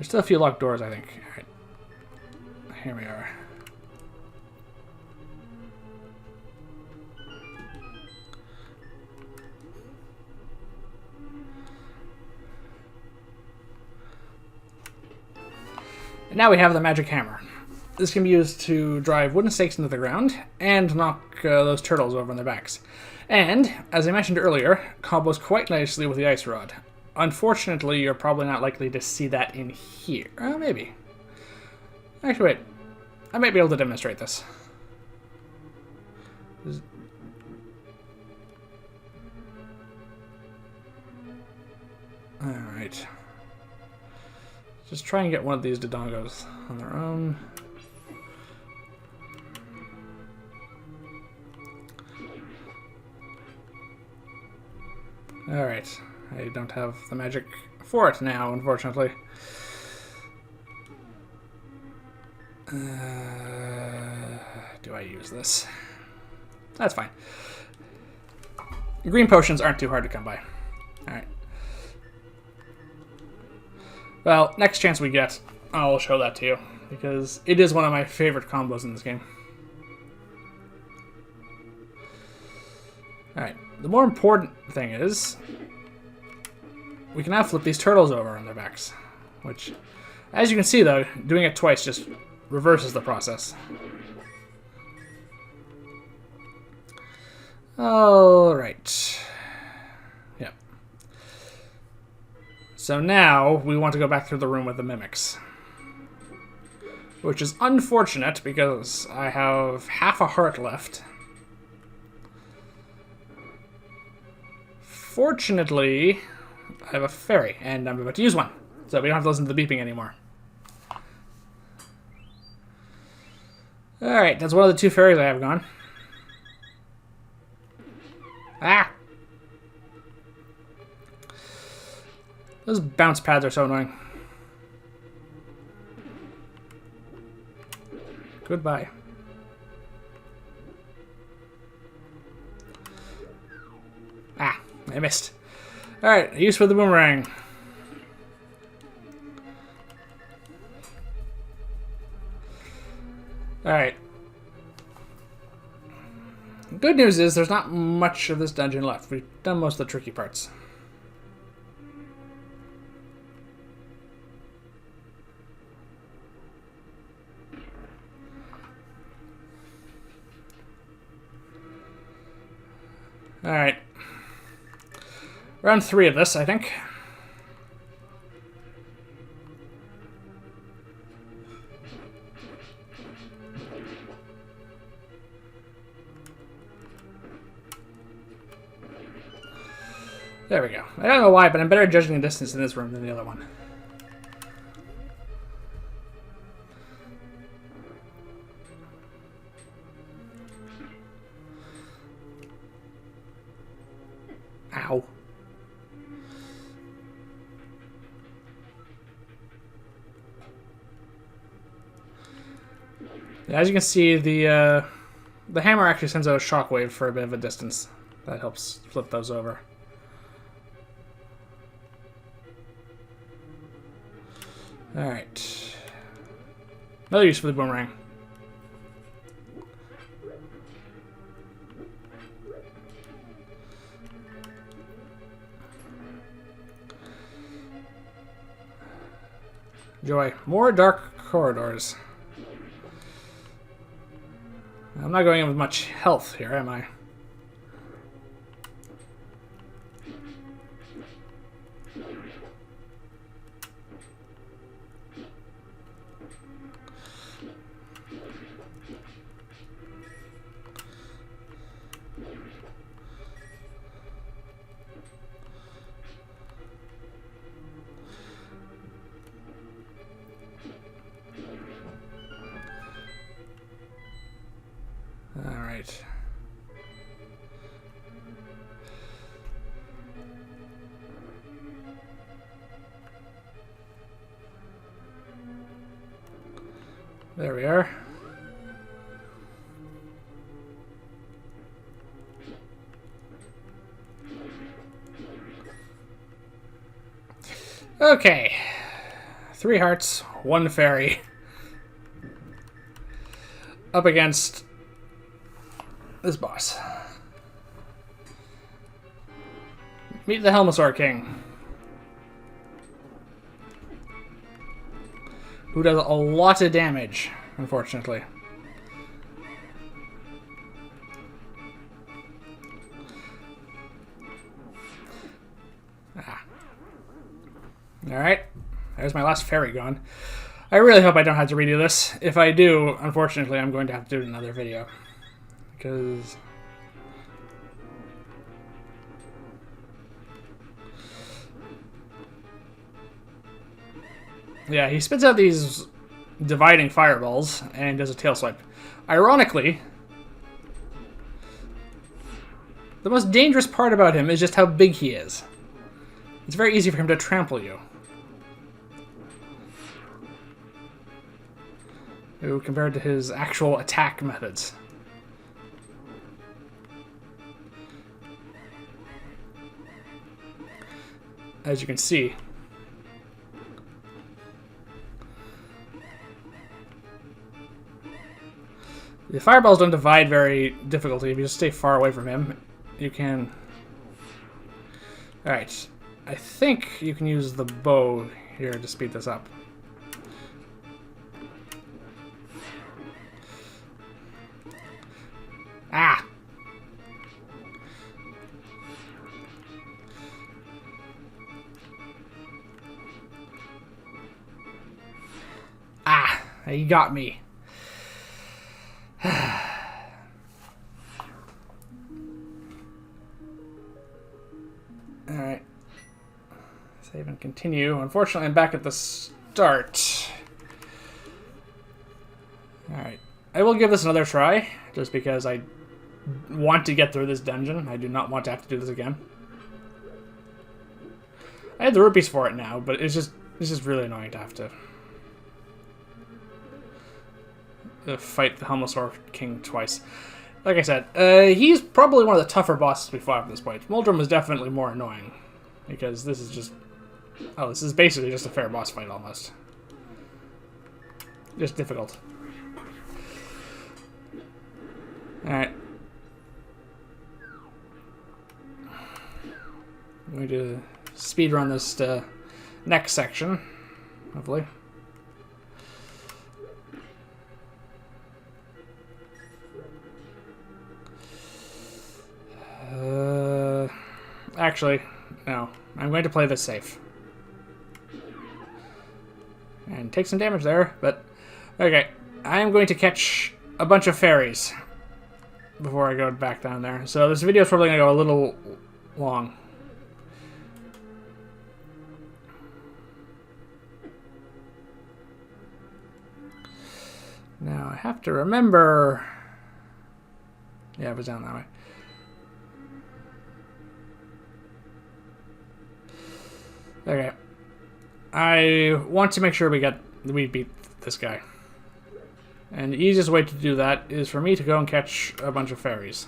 still a few locked doors, I think. Alright. Here we are. And now we have the magic hammer. This can be used to drive wooden stakes into the ground and knock those turtles over on their backs. And, as I mentioned earlier, combos quite nicely with the ice rod. Unfortunately, you're probably not likely to see that in here. Maybe. Actually, wait. I might be able to demonstrate this. Alright. Just try and get one of these Dodongos on their own. Alright. I don't have the magic for it now, unfortunately. Do I use this? That's fine. Green potions aren't too hard to come by. Alright. Well, next chance we get, I'll show that to you, because it is one of my favorite combos in this game. Alright, the more important thing is, we can now flip these turtles over on their backs, which, as you can see though, doing it twice just reverses the process. Alright. Yep. So now, we want to go back through the room with the mimics. which is unfortunate because I have half a heart left. Fortunately, I have a fairy, and I'm about to use one, so we don't have to listen to the beeping anymore. Alright, that's one of the 2 fairies I have gone. Ah! Those bounce pads are so annoying. Goodbye. Ah, I missed. Alright, use for the boomerang. Alright. Good news is there's not much of this dungeon left. We've done most of the tricky parts. Alright. Round 3 of this, I think. There we go. I don't know why, but I'm better at judging the distance in this room than the other one. Ow. As you can see, the hammer actually sends out a shockwave for a bit of a distance. That helps flip those over. Alright. Another use for the boomerang. Joy. More dark corridors. I'm not going in with much health here, am I? Alright. There we are. Okay. 3 hearts, 1 fairy. Up against this boss. Meet the Helmasaur King, who does a lot of damage, unfortunately. Ah. Alright, there's my last fairy gone. I really hope I don't have to redo this. If I do, unfortunately, I'm going to have to do another video. Because... yeah, he spits out these dividing fireballs and does a tail swipe. Ironically, the most dangerous part about him is just how big he is. It's very easy for him to trample you. Ooh, compared to his actual attack methods. As you can see. The fireballs don't divide very difficultly. If you just stay far away from him, you can... Alright. I think you can use the bow here to speed this up. Ah! Ah! He got me. Alright. Save and continue. Unfortunately, I'm back at the start. Alright. I will give this another try, just because I want to get through this dungeon. I do not want to have to do this again. I had the rupees for it now, but it's just really annoying to have to fight the Helmosaur King twice. Like I said, he's probably one of the tougher bosses we fought at this point. Muldrum was definitely more annoying, because this is just... Oh, this is basically just a fair boss fight, almost. Just difficult. Alright. I'm going to speedrun this next section, hopefully. Actually, no. I'm going to play this safe. And take some damage there, but... Okay, I am going to catch a bunch of fairies before I go back down there. So this video is probably going to go a little long. Now, I have to remember... Yeah, it was down that way. Okay. I want to make sure we beat this guy. And the easiest way to do that is for me to go and catch a bunch of fairies.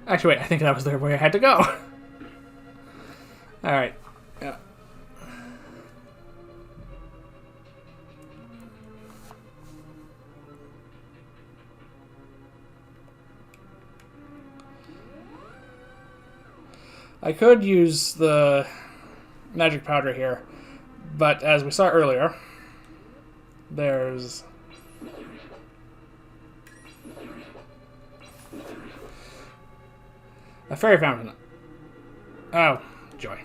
Actually, wait, I think that was the way I had to go. Alright. Yeah. I could use the magic powder here, but as we saw earlier, there's a fairy fountain. Oh, joy.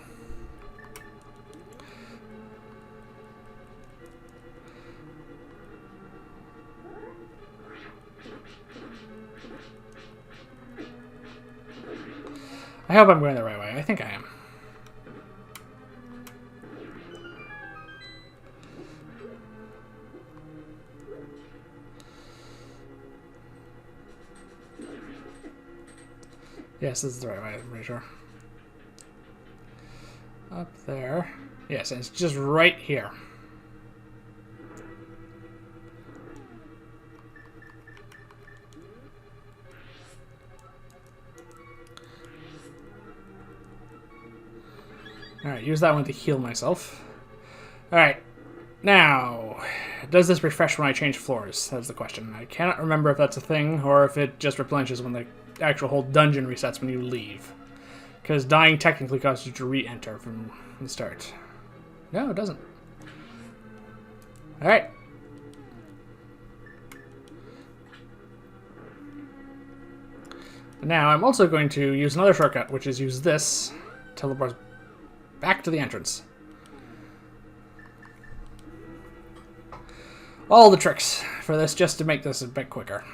I hope I'm going the right way. I think I am. Yes, this is the right way, I'm pretty sure. Up there. Yes, and it's just right here. Alright, use that one to heal myself. Alright, now, does this refresh when I change floors? That's the question. I cannot remember if that's a thing, or if it just replenishes when the actual whole dungeon resets when you leave. Because dying technically causes you to re-enter from the start. No, it doesn't. Alright. Now, I'm also going to use another shortcut, which is use this, teleport back to the entrance. All the tricks for this just to make this a bit quicker.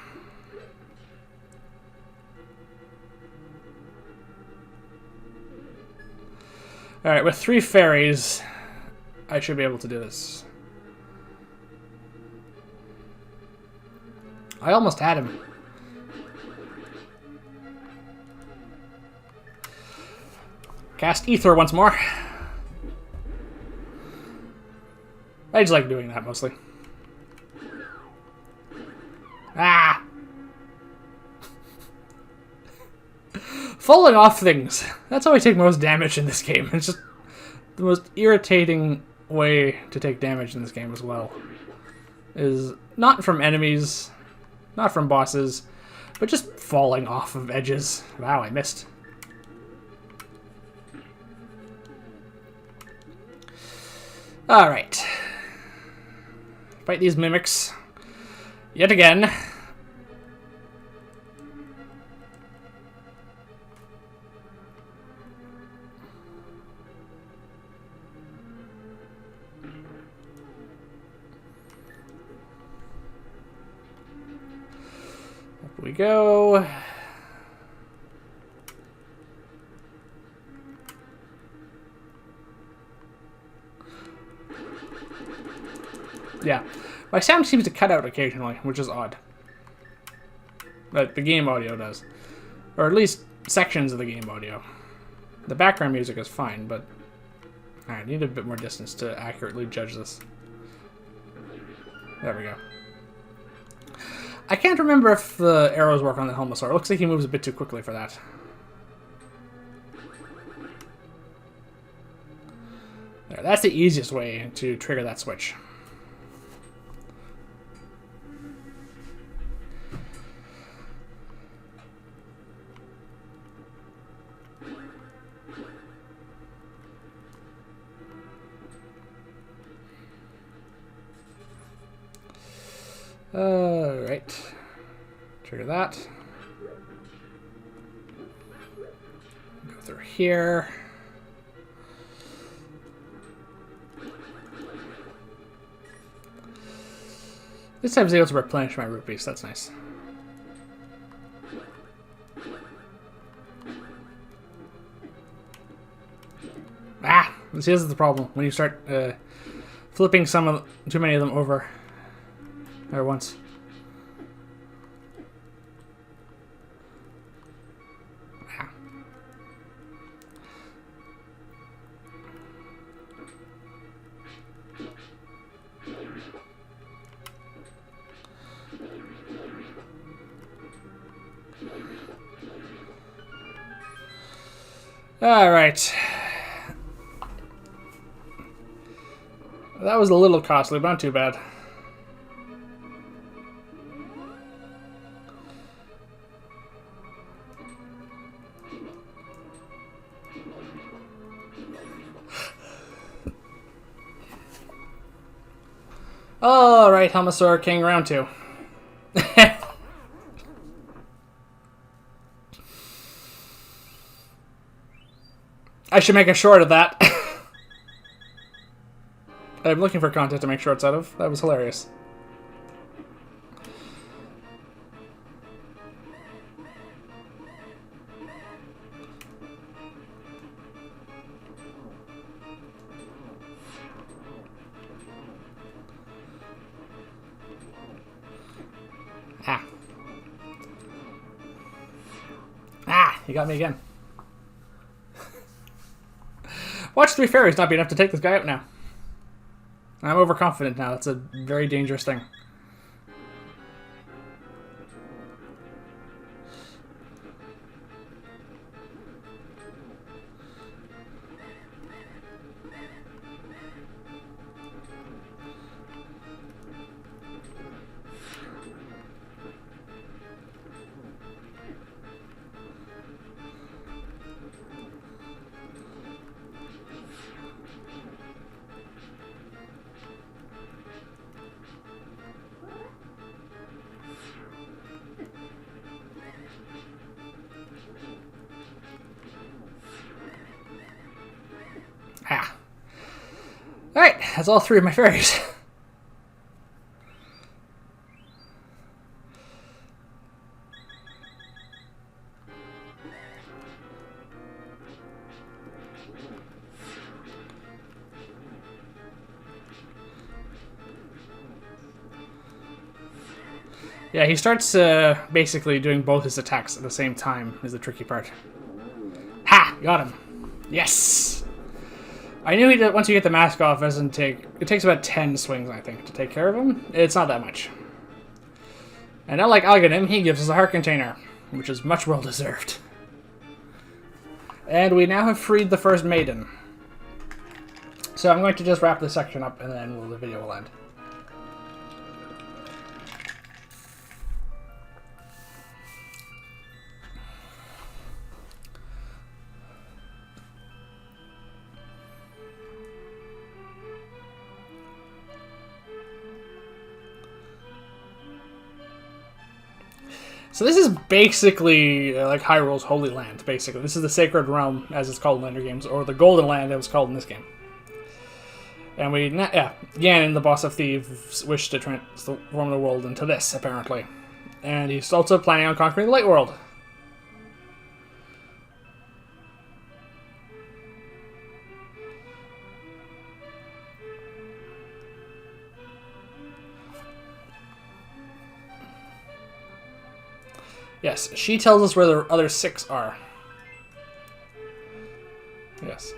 Alright, with 3 fairies, I should be able to do this. I almost had him. Cast Ether once more. I just like doing that mostly. Ah! Falling off things. That's how I take most damage in this game. It's just the most irritating way to take damage in this game as well. Is not from enemies, not from bosses, but just falling off of edges. Wow, I missed. Alright. Fight these mimics. Yet again. go. Yeah. My sound seems to cut out occasionally, which is odd. But the game audio does. Or at least sections of the game audio. The background music is fine, but... Alright, I need a bit more distance to accurately judge this. There we go. I can't remember if the arrows work on the Helmosaur. It looks like he moves a bit too quickly for that. There, that's the easiest way to trigger that switch. Right. Trigger that. Go through here. This time I was able to replenish my rupees. That's nice. Ah! This is the problem. When you start flipping too many of them over at once. Ah. All right. That was a little costly, but not too bad. All right, Helmosaur King, round 2. I should make a short of that. I'm looking for content to make shorts out of. That was hilarious. Ah. Ah, you got me again. Watch 3 fairies not be enough to take this guy out now. I'm overconfident now. That's a very dangerous thing. Ah. Alright, that's all 3 of my fairies. Yeah, he starts basically doing both his attacks at the same time is the tricky part. Ha! Got him. Yes! I knew he did, once you get the mask off, it takes about 10 swings, I think, to take care of him. It's not that much. And unlike Agahnim, he gives us a heart container, which is much well deserved. And we now have freed the first maiden. So I'm going to just wrap this section up and then the video will end. So this is basically like Hyrule's Holy Land, basically. This is the Sacred Realm, as it's called in later games, or the Golden Land, as it's called in this game. And Ganon, the boss of thieves, wish to transform the world into this, apparently. And he's also planning on conquering the Light World. Yes, she tells us where the other 6 are. Yes.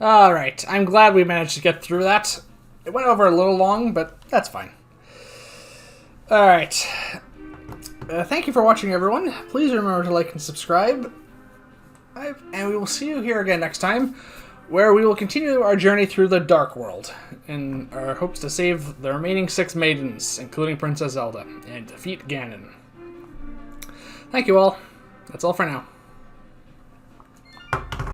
Alright, I'm glad we managed to get through that. It went over a little long, but that's fine. Alright. Thank you for watching, everyone. Please remember to like and subscribe. And we will see you here again next time, where we will continue our journey through the Dark World in our hopes to save the remaining 6 maidens, including Princess Zelda, and defeat Ganon. Thank you all. That's all for now.